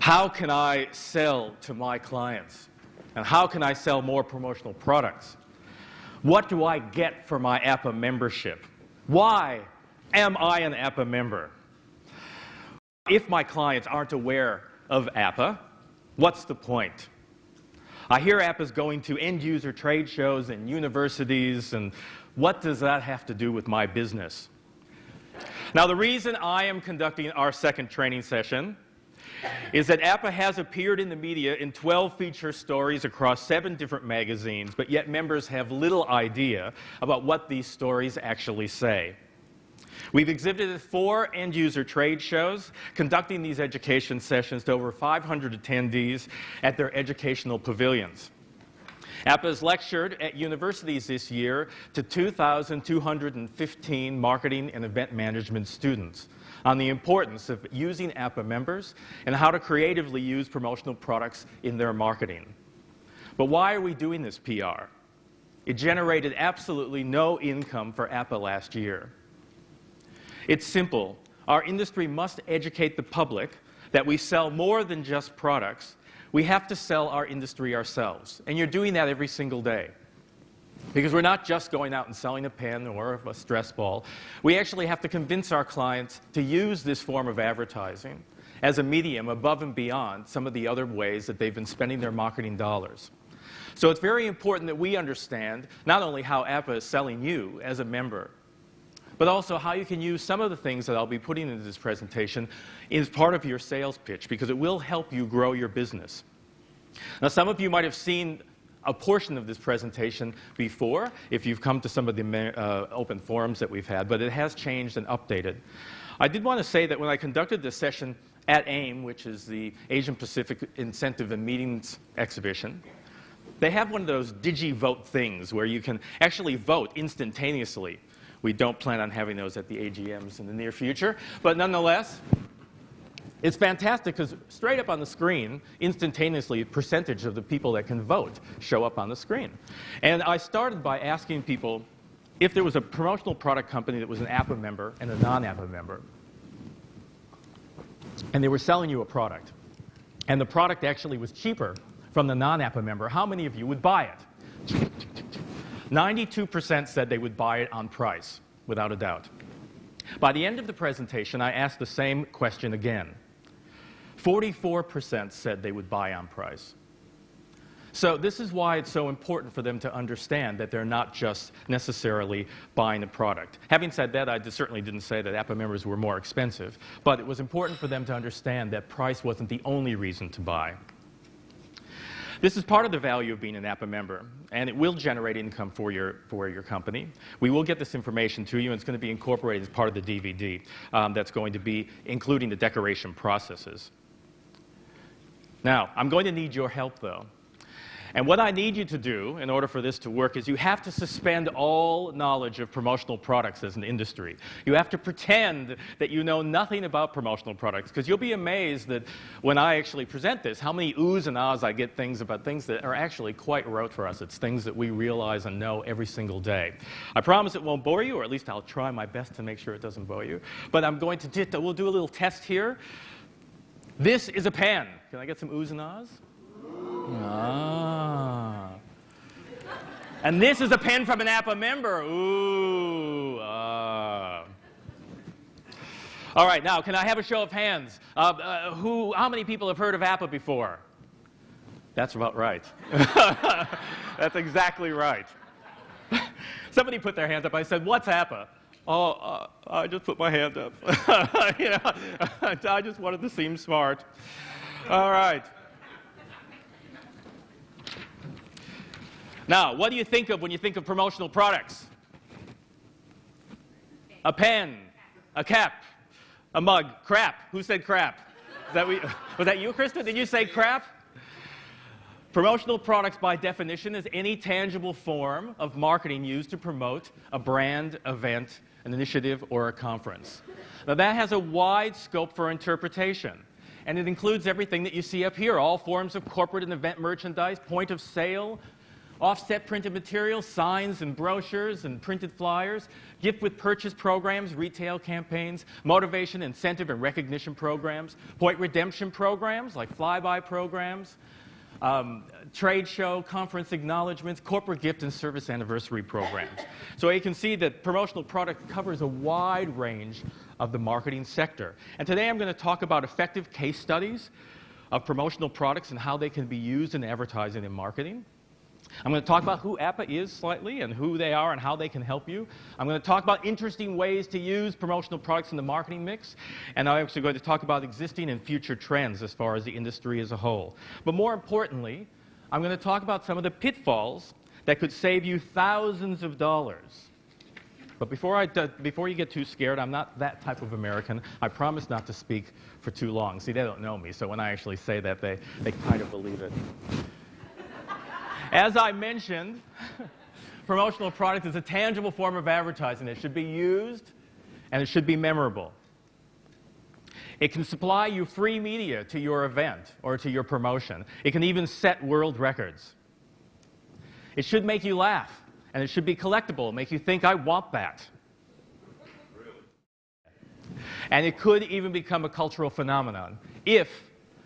How can I sell to my clients? And how can I sell more promotional products? What do I get for my APPA membership? Why am I an APPA member? If my clients aren't aware of APPA, what's the point? I hear APPA's going to end-user trade shows and universities, and what does that have to do with my business? Now, the reason I am conducting our second training session is that APPA has appeared in the media in 12 feature stories across 7 different magazines, but yet members have little idea about what these stories actually say. We've exhibited at 4 end-user trade shows, conducting these education sessions to over 500 attendees at their educational pavilions. APPA has lectured at universities this year to 2,215 marketing and event management students on the importance of using APPA members and how to creatively use promotional products in their marketing. But why are we doing this PR? It generated absolutely no income for APPA last year. It's simple. Our industry must educate the public that we sell more than just products. We have to sell our industry ourselves. And you're doing that every single day. Because we're not just going out and selling a pen or a stress ball. We actually have to convince our clients to use this form of advertising as a medium above and beyond some of the other ways that they've been spending their marketing dollars. So it's very important that we understand not only how APPA is selling you as a member, but also how you can use some of the things that I'll be putting into this presentation as part of your sales pitch, because it will help you grow your business. Now, some of you might have seen a portion of this presentation before, if you've come to some of the open forums that we've had, but it has changed and updated. I did want to say that when I conducted this session at AIM, which is the Asian Pacific Incentive and Meetings Exhibition, they have one of those digi-vote things where you can actually vote instantaneously. We don't plan on having those at the AGMs in the near future, but nonetheless, it's fantastic because straight up on the screen, instantaneously, percentage of the people that can vote show up on the screen. And I started by asking people if there was a promotional product company that was an APPA member and a non-APPA member, and they were selling you a product, and the product actually was cheaper from the non-APPA member, how many of you would buy it? 92% said they would buy it on price, without a doubt. By the end of the presentation, I asked the same question again. 44% said they would buy on price. So this is why it's so important for them to understand that they're not just necessarily buying a product. Having said that, I certainly didn't say that APPA members were more expensive, but it was important for them to understand that price wasn't the only reason to buy. This is part of the value of being an APPA member, and it will generate income for your company. We will get this information to you, and it's going to be incorporated as part of the DVD that's going to be including the decoration processes. Now, I'm going to need your help, though. And what I need you to do in order for this to work is you have to suspend all knowledge of promotional products as an industry. You have to pretend that you know nothing about promotional products, because you'll be amazed that when I actually present this, how many oohs and ahs I get things about things that are actually quite rote for us. It's things that we realize and know every single day. I promise it won't bore you, or at least I'll try my best to make sure it doesn't bore you. But I'm going to we'll do a little test here. This is a pen. Can I get some oohs and ahs? Ah. And this is a pen from an APPA member. Ooh. Ah. All right, now, can I have a show of hands? How many people have heard of APPA before? That's about right. That's exactly right. Somebody put their hands up. I said, what's APPA? Oh, I just put my hand up. You know, I just wanted to seem smart. All right. Now, what do you think of when you think of promotional products? A pen, a cap, a mug, crap. Who said crap? Was that you, Krista? Did you say crap? Promotional products, by definition, is any tangible form of marketing used to promote a brand, event, an initiative, or a conference. Now, that has a wide scope for interpretation, and it includes everything that you see up here, all forms of corporate and event merchandise, point of sale, offset printed materials, signs and brochures and printed flyers, gift with purchase programs, retail campaigns, motivation, incentive, and recognition programs, point redemption programs like flyby programs, trade show, conference acknowledgments, corporate gift and service anniversary programs. So you can see that promotional product covers a wide range of the marketing sector. And today I'm going to talk about effective case studies of promotional products and how they can be used in advertising and marketing. I'm going to talk about who APPA is slightly and who they are and how they can help you. I'm going to talk about interesting ways to use promotional products in the marketing mix. And I'm also going to talk about existing and future trends as far as the industry as a whole. But more importantly, I'm going to talk about some of the pitfalls that could save you thousands of dollars. But before you get too scared, I'm not that type of American. I promise not to speak for too long. See, they don't know me, so when I actually say that, they kind of believe it. As I mentioned, promotional product is a tangible form of advertising. It should be used, and it should be memorable. It can supply you free media to your event or to your promotion. It can even set world records. It should make you laugh. And it should be collectible, make you think, I want that. Really? And it could even become a cultural phenomenon if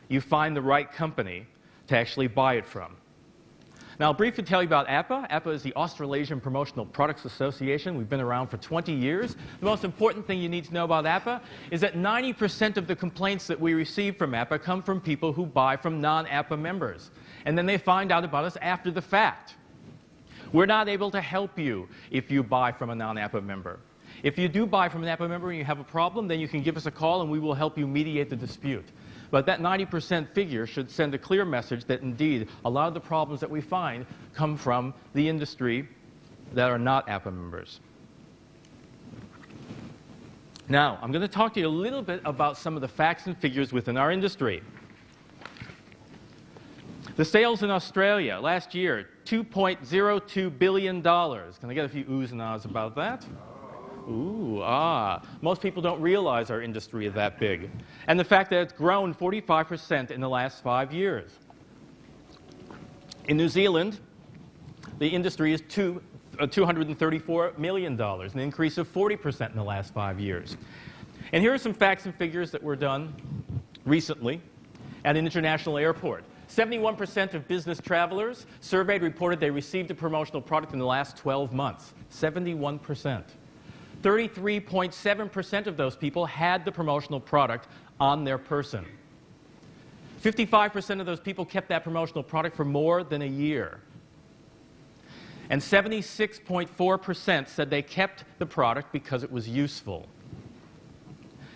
you find the right company to actually buy it from. Now, I'll briefly tell you about APPA. APPA is the Australasian Promotional Products Association. We've been around for 20 years. The most important thing you need to know about APPA is that 90% of the complaints that we receive from APPA come from people who buy from non-APPA members. And then they find out about us after the fact. We're not able to help you if you buy from a non-APPA member. If you do buy from an APPA member and you have a problem, then you can give us a call and we will help you mediate the dispute. But that 90% figure should send a clear message that indeed a lot of the problems that we find come from the industry that are not APPA members. Now, I'm going to talk to you a little bit about some of the facts and figures within our industry. The sales in Australia last year, $2.02 billion. Can I get a few oohs and ahs about that? Ooh, ah. Most people don't realize our industry is that big. And the fact that it's grown 45% in the last 5 years. In New Zealand, the industry is $234 million, an increase of 40% in the last 5 years. And here are some facts and figures that were done recently at an international airport. 71% of business travelers surveyed reported they received a promotional product in the last 12 months. 71%. 33.7% of those people had the promotional product on their person. 55% of those people kept that promotional product for more than a year. And 76.4% said they kept the product because it was useful.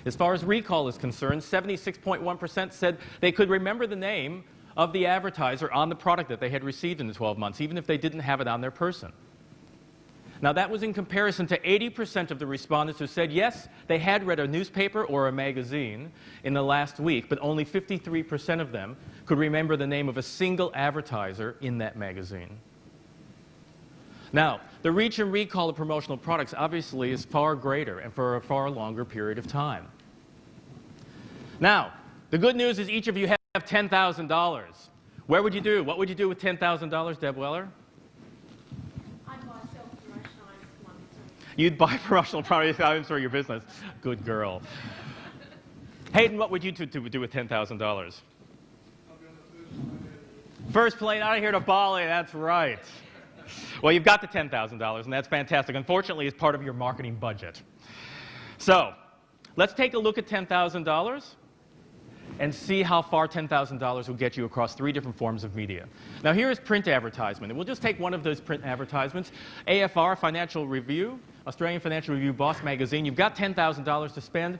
As far as recall is concerned, 76.1% said they could remember the name of the advertiser on the product that they had received in the 12 months, even if they didn't have it on their person. Now, that was in comparison to 80% of the respondents who said, yes, they had read a newspaper or a magazine in the last week, but only 53% of them could remember the name of a single advertiser in that magazine. Now, the reach and recall of promotional products obviously is far greater and for a far longer period of time. Now, the good news is each of you have $10,000. Where would you do? What would you do with $10,000, Deb Weller? I'd buy self-promotion items. You'd buy promotional products for your business. Good girl. Hayden, what would you do with $10,000? First plane out of here to Bali, that's right. Well, you've got the $10,000, and that's fantastic. Unfortunately, it's part of your marketing budget. So, let's take a look at $10,000 and see how far $10,000 will get you across 3 different forms of media. Now, here is print advertisement. And we'll just take one of those print advertisements. AFR, Financial Review, Australian Financial Review Boss Magazine. You've got $10,000 to spend.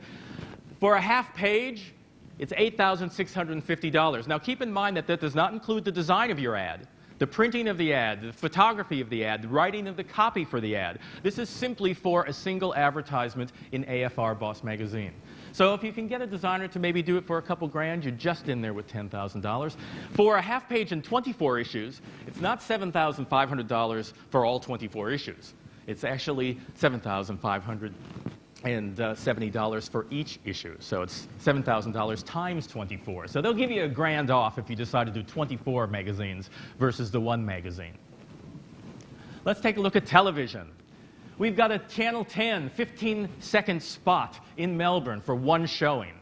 For a half page, it's $8,650. Now, keep in mind that that does not include the design of your ad, the printing of the ad, the photography of the ad, the writing of the copy for the ad. This is simply for a single advertisement in AFR Boss Magazine. So if you can get a designer to maybe do it for a couple grand, you're just in there with $10,000. For a half page and 24 issues, it's not $7,500 for all 24 issues. It's actually $7,570 for each issue. So it's $7,000 times 24. So they'll give you a grand off if you decide to do 24 magazines versus the 1 magazine. Let's take a look at television. We've got a Channel 10 15-second spot in Melbourne for one showing.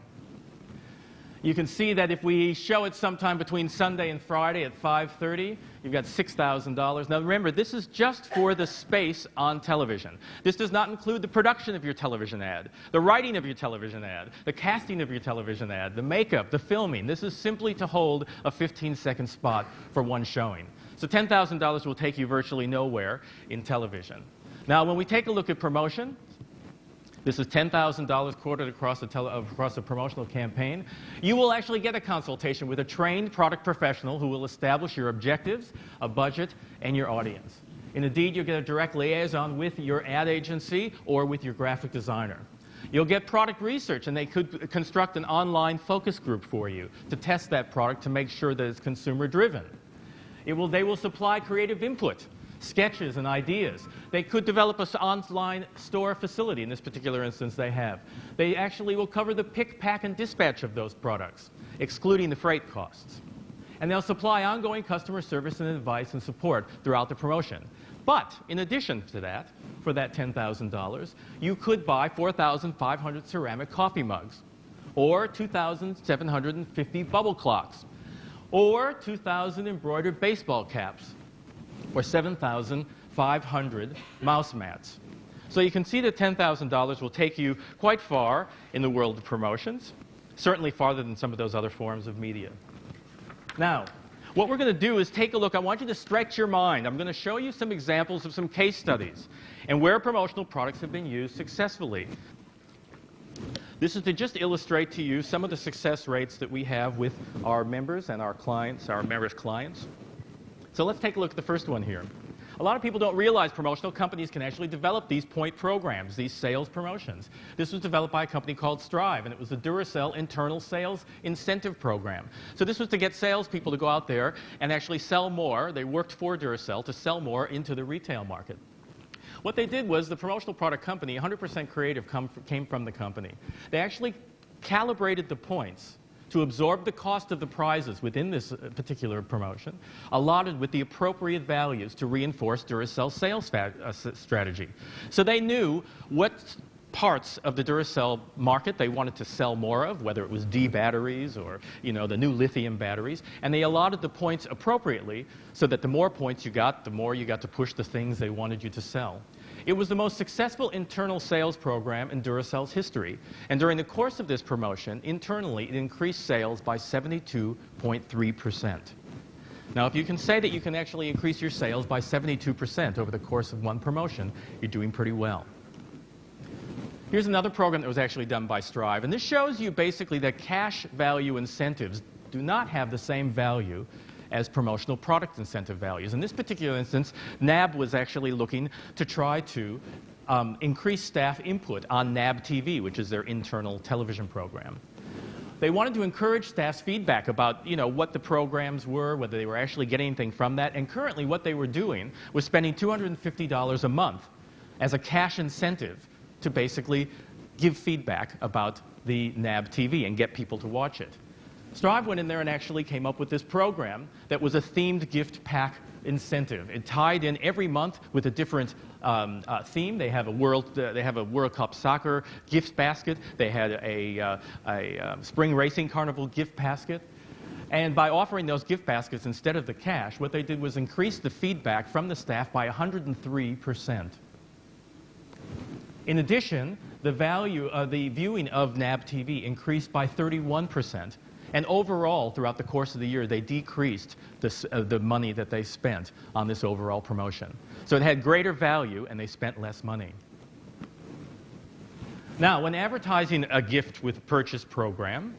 You can see that if we show it sometime between Sunday and Friday at 5:30, you've got $6,000. Now remember, this is just for the space on television. This does not include the production of your television ad, the writing of your television ad, the casting of your television ad, the makeup, the filming. This is simply to hold a 15-second spot for one showing. So $10,000 will take you virtually nowhere in television. Now when we take a look at promotion, this is $10,000 quartered across a promotional campaign. You will actually get a consultation with a trained product professional who will establish your objectives, a budget, and your audience. And indeed, you'll get a direct liaison with your ad agency or with your graphic designer. You'll get product research, and they could construct an online focus group for you to test that product to make sure that it's consumer-driven. They will supply creative input, sketches and ideas. They could develop an online store facility. In this particular instance, they have. They actually will cover the pick, pack, and dispatch of those products, excluding the freight costs. And they'll supply ongoing customer service and advice and support throughout the promotion. But in addition to that, for that $10,000, you could buy 4,500 ceramic coffee mugs, or 2,750 bubble clocks, or 2,000 embroidered baseball caps, or 7,500 mouse mats. So you can see that $10,000 will take you quite far in the world of promotions, certainly farther than some of those other forms of media. Now, what we're going to do is take a look. I want you to stretch your mind. I'm going to show you some examples of some case studies and where promotional products have been used successfully. This is to just illustrate to you some of the success rates that we have with our members and our clients, our members' clients. So let's take a look at the first one here. A lot of people don't realize promotional companies can actually develop these point programs, these sales promotions. This was developed by a company called Strive, and it was the Duracell internal sales incentive program. So this was to get salespeople to go out there and actually sell more. They worked for Duracell to sell more into the retail market. What they did was the promotional product company, 100% creative came from the company. They actually calibrated the points to absorb the cost of the prizes within this particular promotion, allotted with the appropriate values to reinforce Duracell's sales strategy. So they knew what parts of the Duracell market they wanted to sell more of, whether it was D batteries or the new lithium batteries, and they allotted the points appropriately so that the more points you got, the more you got to push the things they wanted you to sell. It was the most successful internal sales program in Duracell's history, and during the course of this promotion, internally, it increased sales by 72.3%. Now, if you can say that you can actually increase your sales by 72% over the course of one promotion, you're doing pretty well. Here's another program that was actually done by Strive, and this shows you basically that cash value incentives do not have the same value as promotional product incentive values. In this particular instance, NAB was actually looking to try to increase staff input on NAB TV, which is their internal television program. They wanted to encourage staff's feedback about what the programs were, whether they were actually getting anything from that, and currently what they were doing was spending $250 a month as a cash incentive to basically give feedback about the NAB TV and get people to watch it. Strive went in there and actually came up with this program that was a themed gift pack incentive. It tied in every month with a different theme. They have a World Cup soccer gift basket. They had a spring racing carnival gift basket. And by offering those gift baskets instead of the cash, what they did was increase the feedback from the staff by 103%. In addition, the value of the viewing of NAB TV increased by 31%. And overall, throughout the course of the year, they decreased the money that they spent on this overall promotion. So it had greater value, and they spent less money. Now, when advertising a gift with purchase program,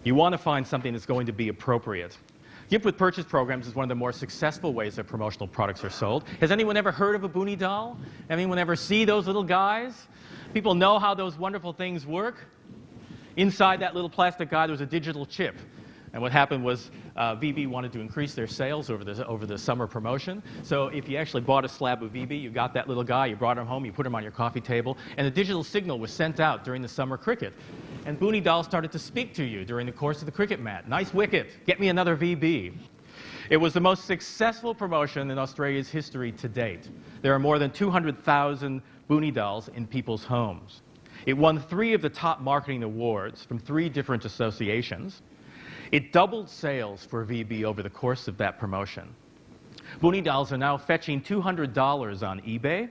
you want to find something that's going to be appropriate. Gift with purchase programs is one of the more successful ways that promotional products are sold. Has anyone ever heard of a Boonie doll? Anyone ever see those little guys? People know how those wonderful things work. Inside that little plastic guy, there was a digital chip. And what happened was VB wanted to increase their sales over the summer promotion. So if you actually bought a slab of VB, you got that little guy, you brought him home, you put him on your coffee table, and a digital signal was sent out during the summer cricket. And Boonie doll started to speak to you during the course of the cricket match. Nice wicket. Get me another VB. It was the most successful promotion in Australia's history to date. There are more than 200,000 Boonie dolls in people's homes. It won 3 of the top marketing awards from 3 different associations. It doubled sales for VB over the course of that promotion. Boonie dolls are now fetching $200 on eBay,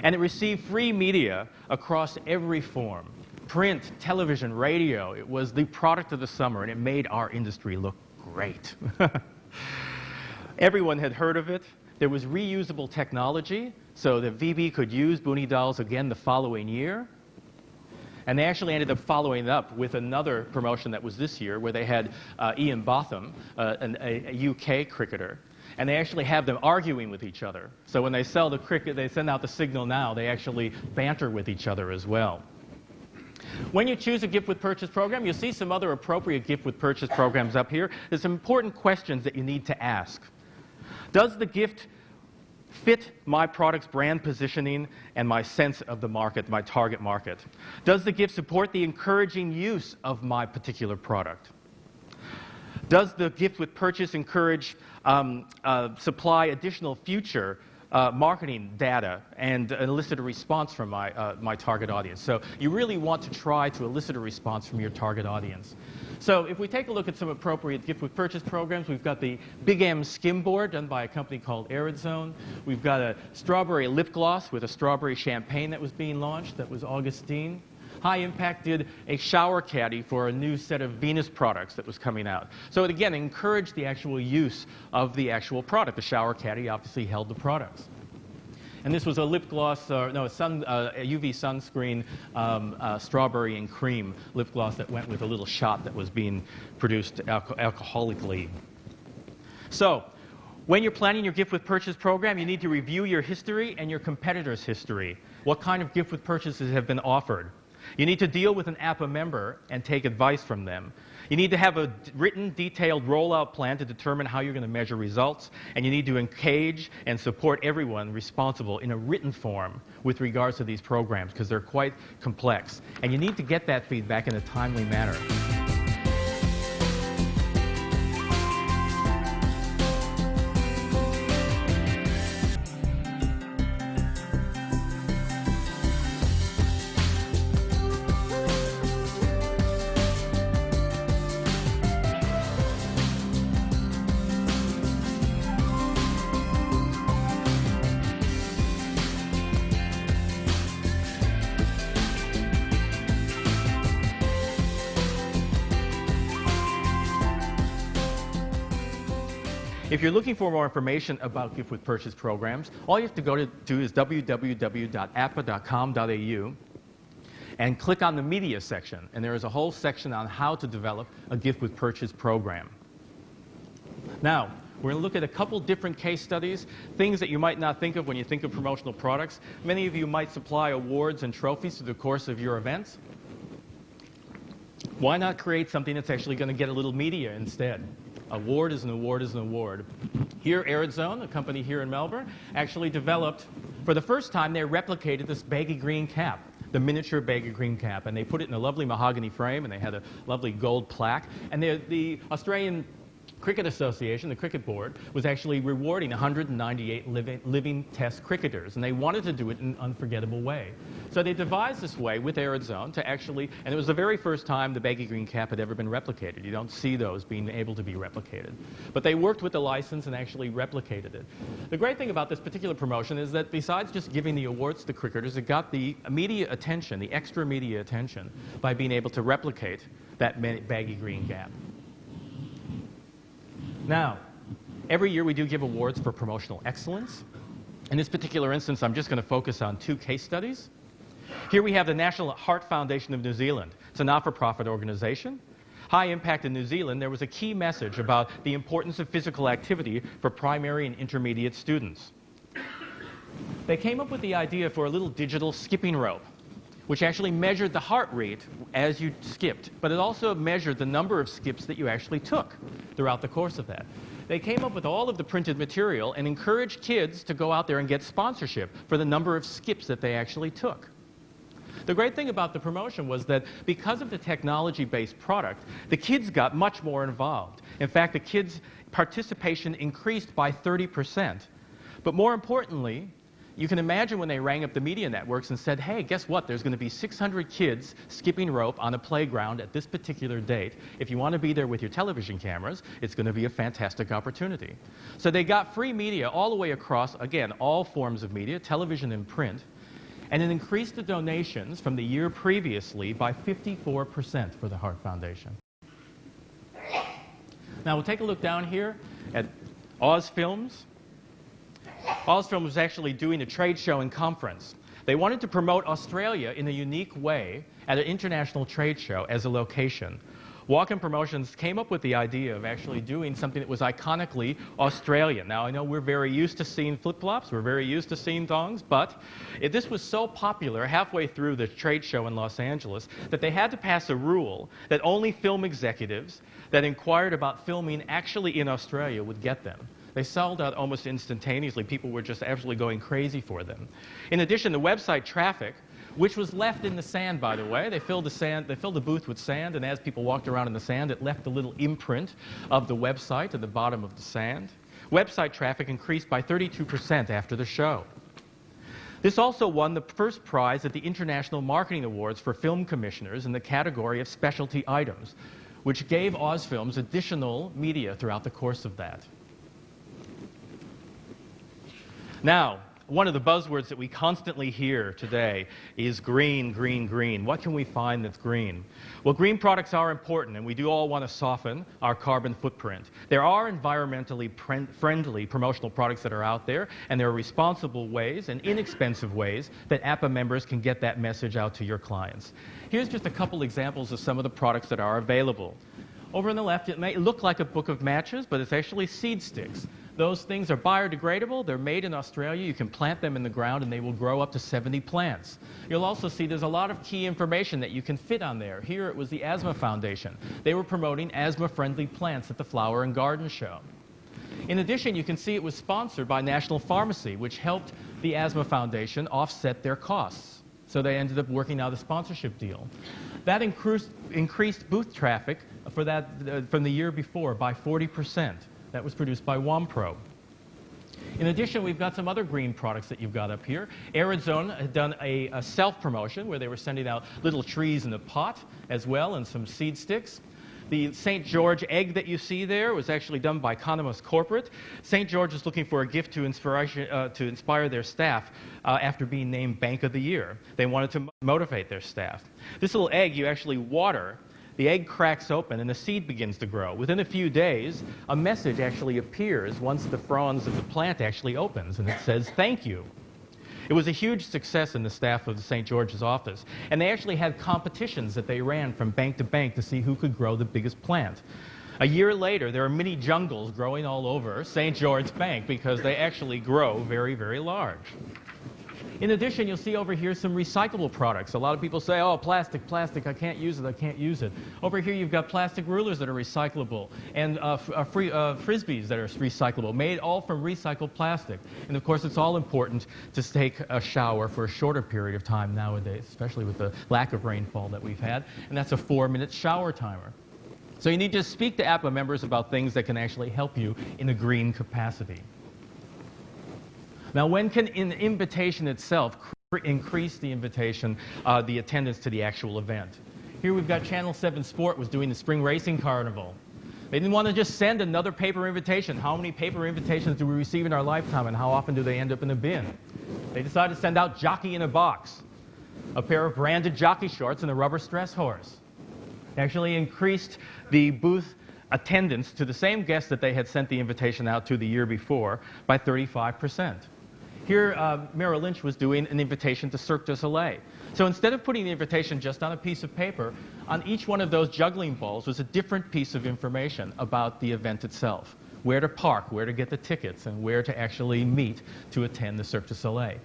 and it received free media across every form. Print, television, radio. It was the product of the summer, and it made our industry look great. Everyone had heard of it. There was reusable technology, so that VB could use Boonie dolls again the following year. And they actually ended up following it up with another promotion that was this year, where they had Ian Botham, a UK cricketer, and they actually have them arguing with each other. So when they sell the cricket, they send out the signal now, they actually banter with each other as well. When you choose a gift with purchase program, you'll see some other appropriate gift with purchase programs up here. There's some important questions that you need to ask. Does the gift fit my product's brand positioning and my sense of the market, my target market? Does the gift support the encouraging use of my particular product? Does the gift with purchase encourage supply additional future marketing data and elicit a response from my target audience? So you really want to try to elicit a response from your target audience. So if we take a look at some appropriate gift with purchase programs, we've got the Big M Skim Board done by a company called Aerozone. We've got a strawberry lip gloss with a strawberry champagne that was being launched. That was Augustine. High Impact did a shower caddy for a new set of Venus products that was coming out. So it again encouraged the actual use of the actual product. The shower caddy obviously held the products. And this was a lip gloss, a UV sunscreen strawberry and cream lip gloss that went with a little shot that was being produced alcoholically. So when you're planning your gift with purchase program, you need to review your history and your competitors' history. What kind of gift with purchases have been offered? You need to deal with an APPA member and take advice from them. You need to have a written, detailed rollout plan to determine how you're going to measure results, and you need to engage and support everyone responsible in a written form with regards to these programs, because they're quite complex. And you need to get that feedback in a timely manner. If you're looking for more information about gift with purchase programs, all you have to go to do is www.appa.com.au and click on the media section. And there is a whole section on how to develop a gift with purchase program. Now, we're going to look at a couple different case studies, things that you might not think of when you think of promotional products. Many of you might supply awards and trophies through the course of your events. Why not create something that's actually going to get a little media instead? Award is an award is an award. Here, Aerozone, a company here in Melbourne, actually developed, for the first time, they replicated this baggy green cap, the miniature baggy green cap, and they put it in a lovely mahogany frame, and they had a lovely gold plaque. And the Australian Cricket Association, the cricket board, was actually rewarding 198 living test cricketers, and they wanted to do it in an unforgettable way. So they devised this way with Aerozone to actually, and it was the very first time the baggy green cap had ever been replicated. You don't see those being able to be replicated. But they worked with the license and actually replicated it. The great thing about this particular promotion is that besides just giving the awards to the cricketers, it got the media attention, the extra media attention, by being able to replicate that baggy green cap. Now, every year we do give awards for promotional excellence. In this particular instance, I'm just going to focus on 2 case studies. Here we have the National Heart Foundation of New Zealand. It's a not-for-profit organization. High Impact in New Zealand, there was a key message about the importance of physical activity for primary and intermediate students. They came up with the idea for a little digital skipping rope, which actually measured the heart rate as you skipped, but it also measured the number of skips that you actually took throughout the course of that. They came up with all of the printed material and encouraged kids to go out there and get sponsorship for the number of skips that they actually took. The great thing about the promotion was that because of the technology-based product, the kids got much more involved. In fact, the kids' participation increased by 30%. But more importantly, you can imagine when they rang up the media networks and said, hey, guess what? There's going to be 600 kids skipping rope on a playground at this particular date. If you want to be there with your television cameras, it's going to be a fantastic opportunity. So they got free media all the way across, again, all forms of media, television and print, and it increased the donations from the year previously by 54% for the Heart Foundation. Now we'll take a look down here at Oz Films. Ozfilm was actually doing a trade show and conference. They wanted to promote Australia in a unique way at an international trade show as a location. Walk-in Promotions came up with the idea of actually doing something that was iconically Australian. Now, I know we're very used to seeing flip-flops, we're very used to seeing thongs, but this was so popular halfway through the trade show in Los Angeles that they had to pass a rule that only film executives that inquired about filming actually in Australia would get them. They sold out almost instantaneously. People were just absolutely going crazy for them. In addition, the website traffic, which was left in the sand, by the way, they filled the booth with sand, and as people walked around in the sand, it left a little imprint of the website at the bottom of the sand. Website traffic increased by 32% after the show. This also won the first prize at the International Marketing Awards for Film Commissioners in the category of specialty items, which gave Oz Films additional media throughout the course of that. Now, one of the buzzwords that we constantly hear today is green, green, green. What can we find that's green? Well, green products are important, and we do all want to soften our carbon footprint. There are environmentally friendly promotional products that are out there, and there are responsible ways and inexpensive ways that APPA members can get that message out to your clients. Here's just a couple examples of some of the products that are available. Over on the left, it may look like a book of matches, but it's actually seed sticks. Those things are biodegradable. They're made in Australia. You can plant them in the ground, and they will grow up to 70 plants. You'll also see there's a lot of key information that you can fit on there. Here it was the Asthma Foundation. They were promoting asthma-friendly plants at the Flower and Garden Show. In addition, you can see it was sponsored by National Pharmacy, which helped the Asthma Foundation offset their costs. So they ended up working out a sponsorship deal. That increased booth traffic for that, from the year before by 40%. That was produced by Wampro. In addition, we've got some other green products that you've got up here. Arizona had done a self-promotion where they were sending out little trees in a pot as well and some seed sticks. The St. George egg that you see there was actually done by Economist Corporate. St. George is looking for a gift to inspire their staff after being named Bank of the Year. They wanted to motivate their staff. This little egg you actually water. The egg cracks open and the seed begins to grow. Within a few days, a message actually appears once the fronds of the plant actually opens, and it says, "Thank you." It was a huge success in the staff of the St. George's office, and they actually had competitions that they ran from bank to bank to see who could grow the biggest plant. A year later, there are mini jungles growing all over St. George's Bank because they actually grow very, very large. In addition, you'll see over here some recyclable products. A lot of people say, oh, plastic, plastic, I can't use it, I can't use it. Over here you've got plastic rulers that are recyclable and frisbees that are recyclable, made all from recycled plastic. And of course, it's all important to take a shower for a shorter period of time nowadays, especially with the lack of rainfall that we've had. And that's a 4-minute shower timer. So you need to speak to APPA members about things that can actually help you in a green capacity. Now, when can an invitation itself increase the invitation, the attendance to the actual event? Here we've got Channel 7 Sport was doing the Spring Racing Carnival. They didn't want to just send another paper invitation. How many paper invitations do we receive in our lifetime, and how often do they end up in a bin? They decided to send out Jockey in a Box, a pair of branded jockey shorts and a rubber stress horse. It actually increased the booth attendance to the same guests that they had sent the invitation out to the year before by 35%. Here, Merrill Lynch was doing an invitation to Cirque du Soleil. So instead of putting the invitation just on a piece of paper, on each one of those juggling balls was a different piece of information about the event itself. Where to park, where to get the tickets, and where to actually meet to attend the Cirque du Soleil.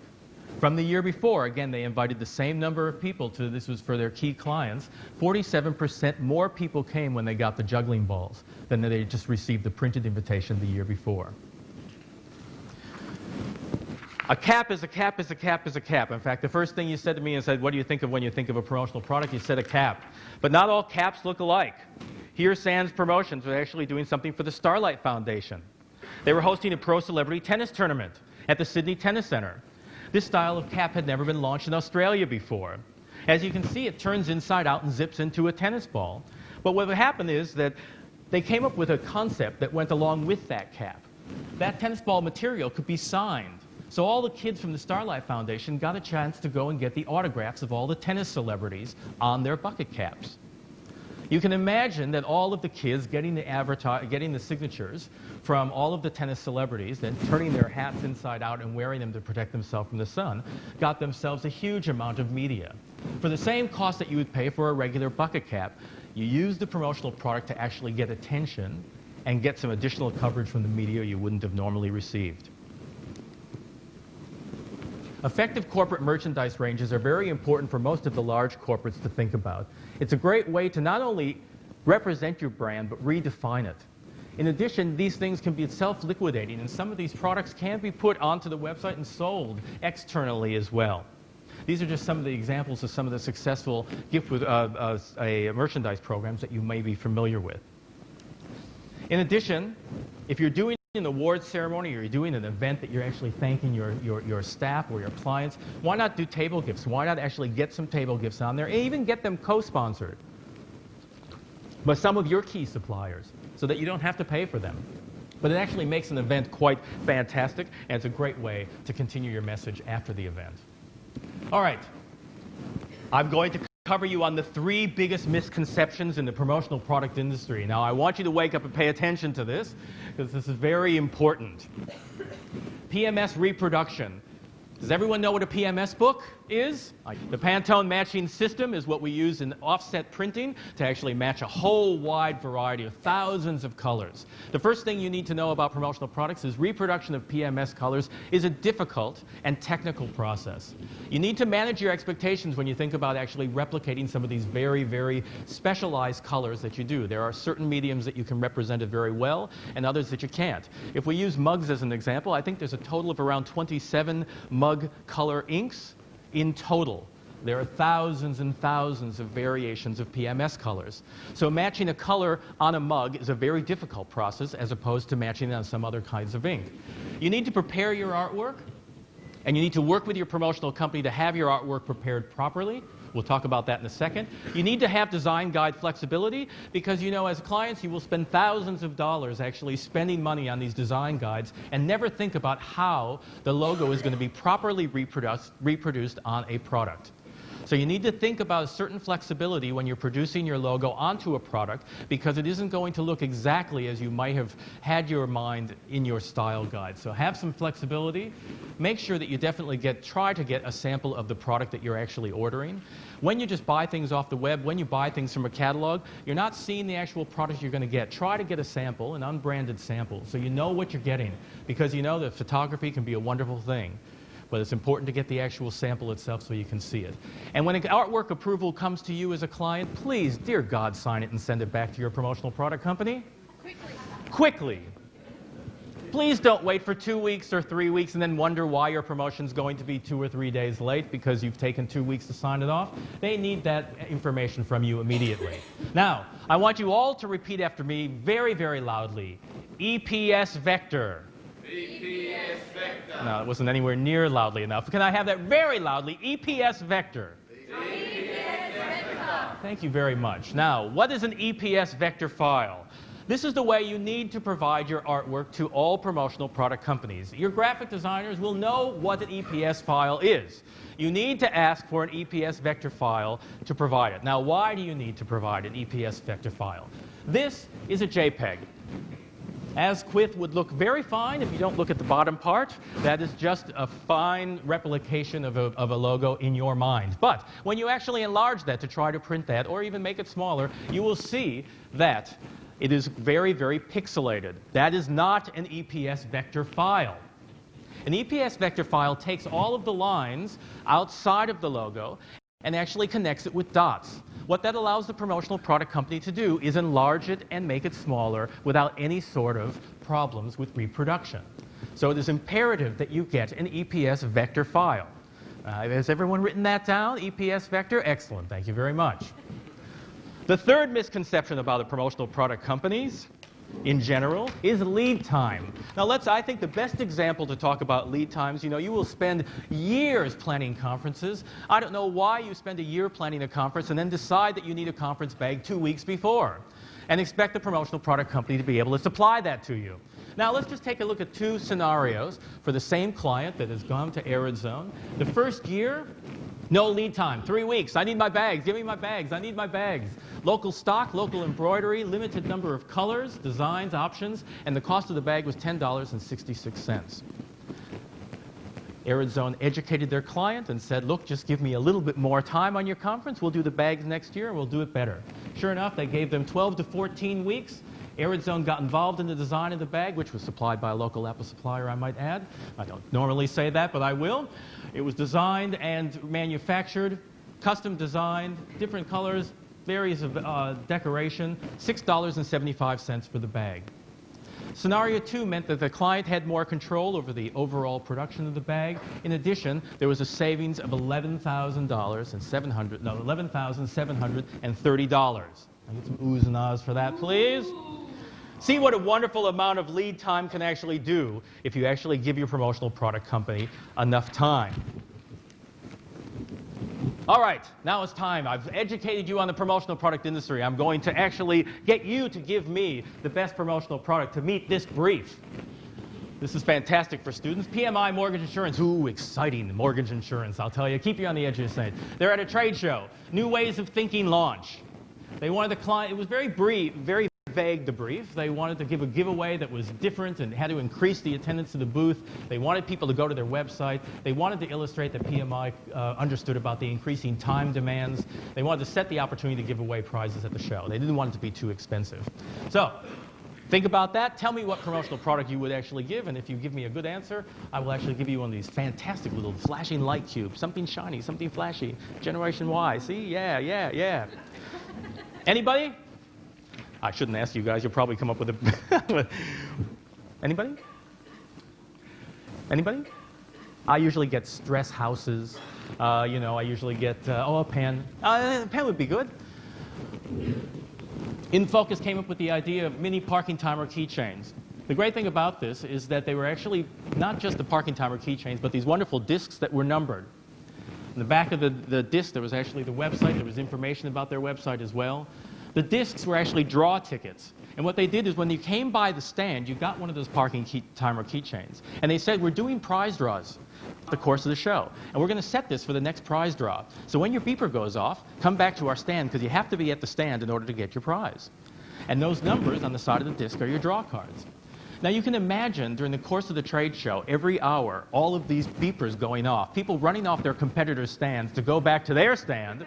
From the year before, again, they invited the same number of people to, this was for their key clients. 47% more people came when they got the juggling balls than they just received the printed invitation the year before. A cap is a cap is a cap is a cap. In fact, the first thing you said to me and said, what do you think of when you think of a promotional product? You said a cap. But not all caps look alike. Here, Sands Promotions was actually doing something for the Starlight Foundation. They were hosting a pro celebrity tennis tournament at the Sydney Tennis Centre. This style of cap had never been launched in Australia before. As you can see, it turns inside out and zips into a tennis ball. But what happened is that they came up with a concept that went along with that cap. That tennis ball material could be signed. So all the kids from the Starlight Foundation got a chance to go and get the autographs of all the tennis celebrities on their bucket caps. You can imagine that all of the kids getting the signatures from all of the tennis celebrities, then turning their hats inside out and wearing them to protect themselves from the sun, got themselves a huge amount of media. For the same cost that you would pay for a regular bucket cap, you use the promotional product to actually get attention and get some additional coverage from the media you wouldn't have normally received. Effective corporate merchandise ranges are very important for most of the large corporates to think about. It's a great way to not only represent your brand, but redefine it. In addition, these things can be self-liquidating, and some of these products can be put onto the website and sold externally as well. These are just some of the examples of some of the successful gift with merchandise programs that you may be familiar with. In addition, if you're doing an awards ceremony or you're doing an event that you're actually thanking your staff or your clients, why not do table gifts? Why not actually get some table gifts on there and even get them co-sponsored by some of your key suppliers so that you don't have to pay for them? But it actually makes an event quite fantastic, and it's a great way to continue your message after the event. All right, I'm going to cover you on the 3 biggest misconceptions in the promotional product industry. Now, I want you to wake up and pay attention to this, because this is very important. PMS Reproduction. Does everyone know what a PMS book is? The Pantone matching system is what we use in offset printing to actually match a whole wide variety of thousands of colors. The first thing you need to know about promotional products is reproduction of PMS colors is a difficult and technical process. You need to manage your expectations when you think about actually replicating some of these very, very specialized colors that you do. There are certain mediums that you can represent it very well and others that you can't. If we use mugs as an example, I think there's a total of around 27 mug color inks in total. There are thousands and thousands of variations of PMS colors. So matching a color on a mug is a very difficult process as opposed to matching it on some other kinds of ink. You need to prepare your artwork, and you need to work with your promotional company to have your artwork prepared properly. We'll talk about that in a second. You need to have design guide flexibility because, you know, as clients, you will spend thousands of dollars actually spending money on these design guides and never think about how the logo is going to be properly reproduced on a product. So you need to think about a certain flexibility when you're producing your logo onto a product because it isn't going to look exactly as you might have had your mind in your style guide. So have some flexibility. Make sure that you definitely try to get a sample of the product that you're actually ordering. When you just buy things off the web, when you buy things from a catalog, you're not seeing the actual product you're going to get. Try to get a sample, an unbranded sample, so you know what you're getting because you know that photography can be a wonderful thing. But it's important to get the actual sample itself so you can see it. And when an artwork approval comes to you as a client, please, dear God, sign it and send it back to your promotional product company. Quickly. Quickly. Please don't wait for 2 weeks or 3 weeks and then wonder why your promotion's going to be 2 or 3 days late because you've taken 2 weeks to sign it off. They need that information from you immediately. Now, I want you all to repeat after me very, very loudly. EPS vector. EPS vector. No, it wasn't anywhere near loudly enough. Can I have that very loudly? EPS vector. EPS vector. Thank you very much. Now, what is an EPS vector file? This is the way you need to provide your artwork to all promotional product companies. Your graphic designers will know what an EPS file is. You need to ask for an EPS vector file to provide it. Now, why do you need to provide an EPS vector file? This is a JPEG. Asquith would look very fine if you don't look at the bottom part. That is just a fine replication of a logo in your mind. But when you actually enlarge that to try to print that or even make it smaller, you will see that it is very, very pixelated. That is not an EPS vector file. An EPS vector file takes all of the lines outside of the logo and actually connects it with dots. What that allows the promotional product company to do is enlarge it and make it smaller without any sort of problems with reproduction. So it is imperative that you get an EPS vector file. Has everyone written that down? EPS vector? Excellent. Thank you very much. The third misconception about the promotional product companies in general is lead time. Now I think the best example to talk about lead times, you will spend years planning conferences. I don't know why you spend a year planning a conference and then decide that you need a conference bag 2 weeks before and expect the promotional product company to be able to supply that to you. Now let's just take a look at two scenarios for the same client that has gone to Arid Zone. The first year, no lead time, 3 weeks. I need my bags. Give me my bags. I need my bags. Local stock, local embroidery, limited number of colors, designs, options, and the cost of the bag was $10.66. Arid Zone educated their client and said, look, just give me a little bit more time on your conference. We'll do the bags next year and we'll do it better. Sure enough, they gave them 12 to 14 weeks. Arid Zone got involved in the design of the bag, which was supplied by a local APPA supplier, I might add. I don't normally say that, but I will. It was designed and manufactured, custom designed, different colors, various decoration, $6.75 for the bag. Scenario 2 meant that the client had more control over the overall production of the bag. In addition, there was a savings of $11,730. I get some oohs and ahs for that, please. See what a wonderful amount of lead time can actually do if you actually give your promotional product company enough time. All right, now it's time. I've educated you on the promotional product industry. I'm going to actually get you to give me the best promotional product to meet this brief. This is fantastic for students. PMI Mortgage Insurance. Ooh, exciting mortgage insurance, I'll tell you. Keep you on the edge of your seat. They're at a trade show. New Ways of Thinking launch. They wanted the client, it was very brief, very vague, the brief. They wanted to give a giveaway that was different and had to increase the attendance to the booth. They wanted people to go to their website. They wanted to illustrate that PMI understood about the increasing time demands. They wanted to set the opportunity to give away prizes at the show. They didn't want it to be too expensive. So, think about that. Tell me what promotional product you would actually give, and if you give me a good answer, I will actually give you one of these fantastic little flashing light cubes. Something shiny, something flashy. Generation Y. See? Yeah, yeah, yeah. Anybody? I shouldn't ask you guys. You'll probably come up with a... Anybody? Anybody? I usually get stress houses. I usually get, a pen. A pen would be good. InFocus came up with the idea of mini parking timer keychains. The great thing about this is that they were actually not just the parking timer keychains, but these wonderful discs that were numbered. In the back of the disc, there was actually the website. There was information about their website as well. The discs were actually draw tickets. And what they did is when you came by the stand, you got one of those parking timer keychains. And they said, we're doing prize draws the course of the show. And we're going to set this for the next prize draw. So when your beeper goes off, come back to our stand because you have to be at the stand in order to get your prize. And those numbers on the side of the disc are your draw cards. Now you can imagine during the course of the trade show, every hour, all of these beepers going off, people running off their competitors' stands to go back to their stand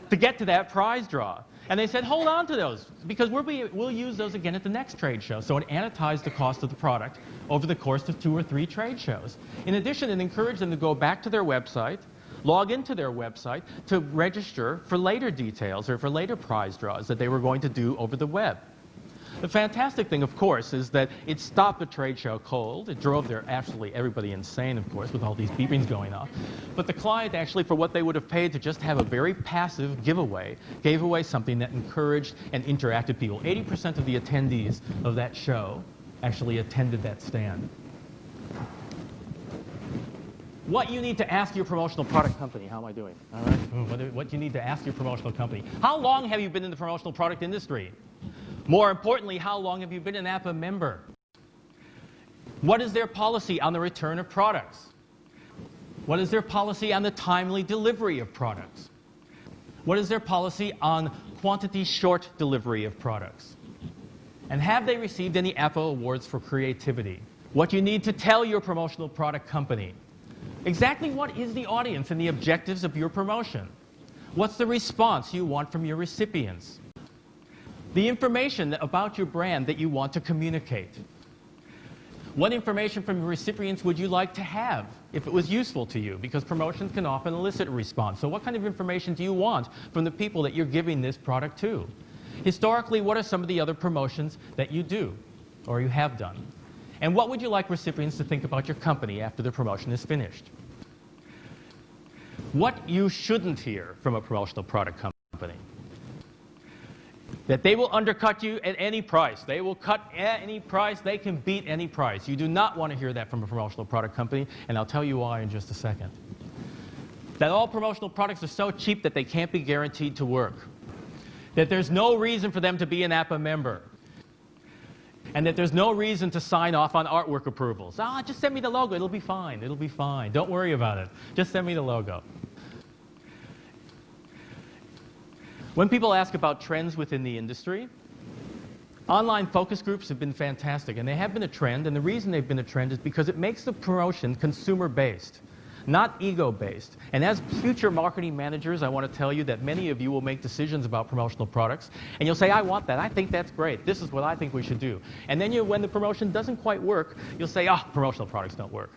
to get to that prize draw. And they said, hold on to those, because we'll use those again at the next trade show. So it amortized the cost of the product over the course of 2 or 3 trade shows. In addition, it encouraged them to go back to their website, log into their website to register for later details or for later prize draws that they were going to do over the web. The fantastic thing, of course, is that it stopped the trade show cold. It drove absolutely everybody insane, of course, with all these beepings going off. But the client actually, for what they would have paid to just have a very passive giveaway, gave away something that encouraged and interacted people. 80% of the attendees of that show actually attended that stand. What you need to ask your promotional product company. How am I doing? All right. What you need to ask your promotional company. How long have you been in the promotional product industry? More importantly, how long have you been an APPA member? What is their policy on the return of products? What is their policy on the timely delivery of products? What is their policy on quantity short delivery of products? And have they received any APPA awards for creativity? What you need to tell your promotional product company. Exactly what is the audience and the objectives of your promotion? What's the response you want from your recipients? The information about your brand that you want to communicate. What information from your recipients would you like to have if it was useful to you? Because promotions can often elicit a response. So what kind of information do you want from the people that you're giving this product to? Historically, what are some of the other promotions that you do or you have done? And what would you like recipients to think about your company after the promotion is finished? What you shouldn't hear from a promotional product company. That they will undercut you at any price. They will cut at any price. They can beat any price. You do not want to hear that from a promotional product company, and I'll tell you why in just a second. That all promotional products are so cheap that they can't be guaranteed to work. That there's no reason for them to be an APPA member. And that there's no reason to sign off on artwork approvals. Ah, just send me the logo. It'll be fine. It'll be fine. Don't worry about it. Just send me the logo. When people ask about trends within the industry, online focus groups have been fantastic, and they have been a trend, and the reason they've been a trend is because it makes the promotion consumer-based, not ego-based. And as future marketing managers, I want to tell you that many of you will make decisions about promotional products, and you'll say, I want that, I think that's great, this is what I think we should do. And then when the promotion doesn't quite work, you'll say, promotional products don't work.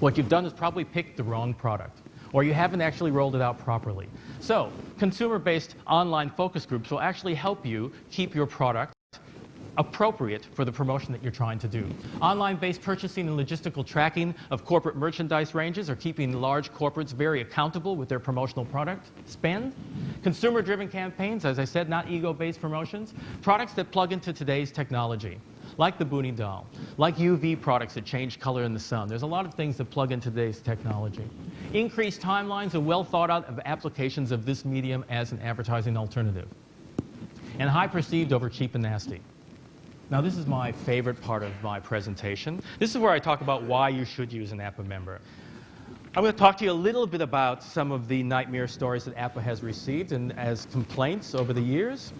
What you've done is probably picked the wrong product, or you haven't actually rolled it out properly. So, consumer-based online focus groups will actually help you keep your product appropriate for the promotion that you're trying to do. Online-based purchasing and logistical tracking of corporate merchandise ranges are keeping large corporates very accountable with their promotional product spend. Consumer-driven campaigns, as I said, not ego-based promotions. Products that plug into today's technology, like the Boonie doll, like UV products that change color in the sun. There's a lot of things that plug into today's technology. Increased timelines and well thought out of applications of this medium as an advertising alternative. And high perceived over cheap and nasty. Now this is my favorite part of my presentation. This is where I talk about why you should use an APPA member. I'm going to talk to you a little bit about some of the nightmare stories that APPA has received and as complaints over the years.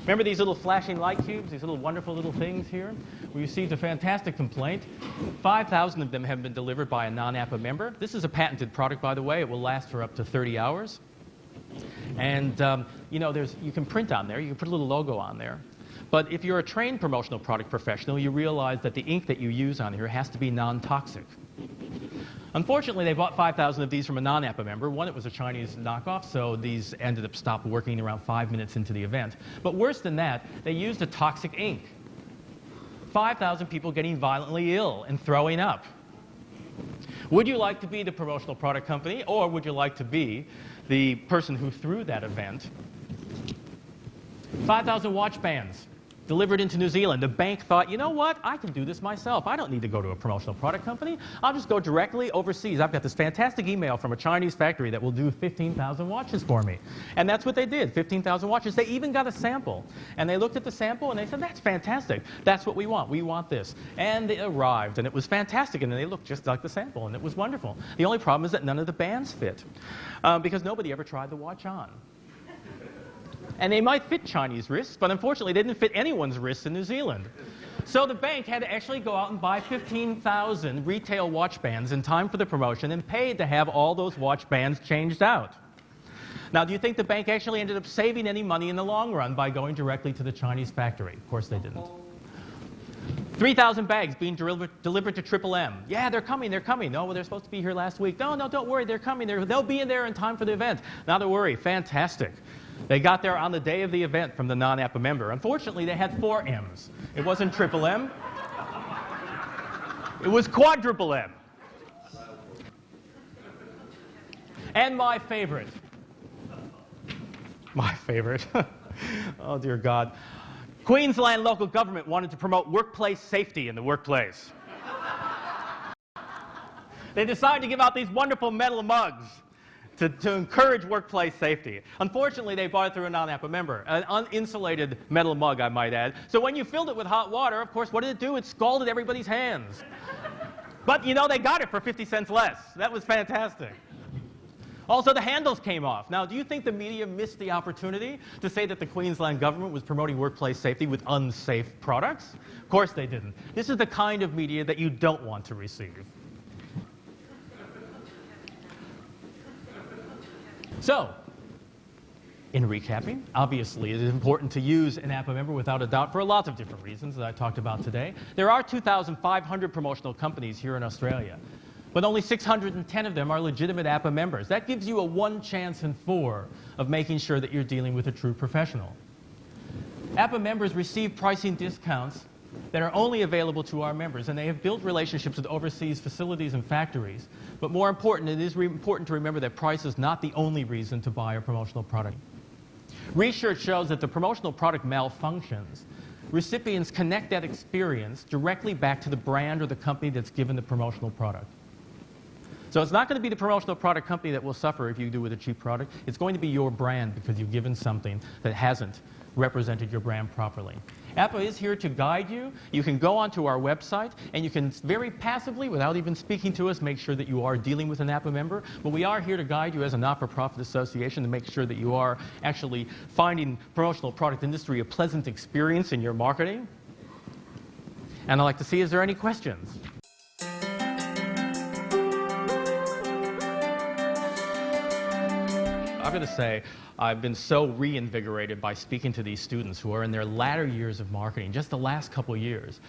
Remember these little flashing light cubes, these little wonderful little things here? We received a fantastic complaint. 5,000 of them have been delivered by a non-APPA member. This is a patented product, by the way. It will last for up to 30 hours. And you know, you can print on there. You can put a little logo on there. But if you're a trained promotional product professional, you realize that the ink that you use on here has to be non-toxic. Unfortunately, they bought 5,000 of these from a non-APPA member. One, it was a Chinese knockoff, so these ended up stopped working around 5 minutes into the event. But worse than that, they used a toxic ink. 5,000 people getting violently ill and throwing up. Would you like to be the promotional product company, or would you like to be the person who threw that event? 5,000 watch bands delivered into New Zealand. The bank thought, you know what, I can do this myself. I don't need to go to a promotional product company. I'll just go directly overseas. I've got this fantastic email from a Chinese factory that will do 15,000 watches for me. And that's what they did, 15,000 watches. They even got a sample. And they looked at the sample and they said, that's fantastic. That's what we want. We want this. And it arrived and it was fantastic. And they looked just like the sample and it was wonderful. The only problem is that none of the bands fit because nobody ever tried the watch on. And they might fit Chinese wrists, but unfortunately they didn't fit anyone's wrists in New Zealand. So the bank had to actually go out and buy 15,000 retail watch bands in time for the promotion and paid to have all those watch bands changed out. Now, do you think the bank actually ended up saving any money in the long run by going directly to the Chinese factory? Of course they didn't. 3,000 bags being delivered to M. Yeah, they're coming, they're coming. No, well, they're supposed to be here last week. No, don't worry, they're coming. They'll be in there in time for the event. Not to worry, fantastic. They got there on the day of the event from the non-APPA member. Unfortunately, they had 4 M's. It wasn't M. It was M. And my favorite. Oh, dear God. Queensland local government wanted to promote workplace safety in the workplace. They decided to give out these wonderful metal mugs to encourage workplace safety. Unfortunately, they bought it through a non-APPA member, an uninsulated metal mug, I might add. So when you filled it with hot water, of course, what did it do? It scalded everybody's hands. But, you know, they got it for 50 cents less. That was fantastic. Also, the handles came off. Now, do you think the media missed the opportunity to say that the Queensland government was promoting workplace safety with unsafe products? Of course they didn't. This is the kind of media that you don't want to receive. So, In recapping, obviously, it is important to use an APPA member without a doubt for lots of different reasons that I talked about today. There are 2,500 promotional companies here in Australia, but only 610 of them are legitimate APPA members. That gives you a 1 chance in 4 of making sure that you're dealing with a true professional. APPA members receive pricing discounts that are only available to our members, and they have built relationships with overseas facilities and factories. But more important, it is important to remember that price is not the only reason to buy a promotional product. Research shows that the promotional product malfunctions. Recipients connect that experience directly back to the brand or the company that's given the promotional product. So it's not going to be the promotional product company that will suffer if you do with a cheap product. It's going to be your brand because you've given something that hasn't represented your brand properly. APPA is here to guide you. You can go onto our website and you can very passively, without even speaking to us, make sure that you are dealing with an APPA member. But we are here to guide you as a not-for-profit association to make sure that you are actually finding promotional product industry a pleasant experience in your marketing. And I'd like to see, is there any questions? I'm going to say I've been so reinvigorated by speaking to these students who are in their latter years of marketing, just the last couple of years.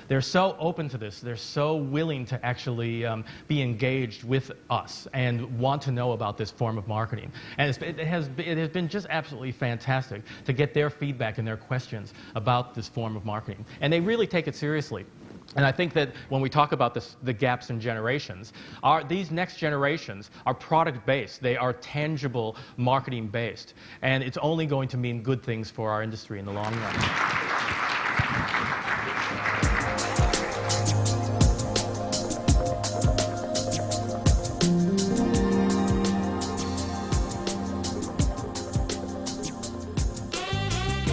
They're so open to this. They're so willing to actually be engaged with us and want to know about this form of marketing. And it has been just absolutely fantastic to get their feedback and their questions about this form of marketing. And they really take it seriously. And I think that when we talk about the gaps in generations, these next generations are product-based. They are tangible marketing-based. And it's only going to mean good things for our industry in the long run.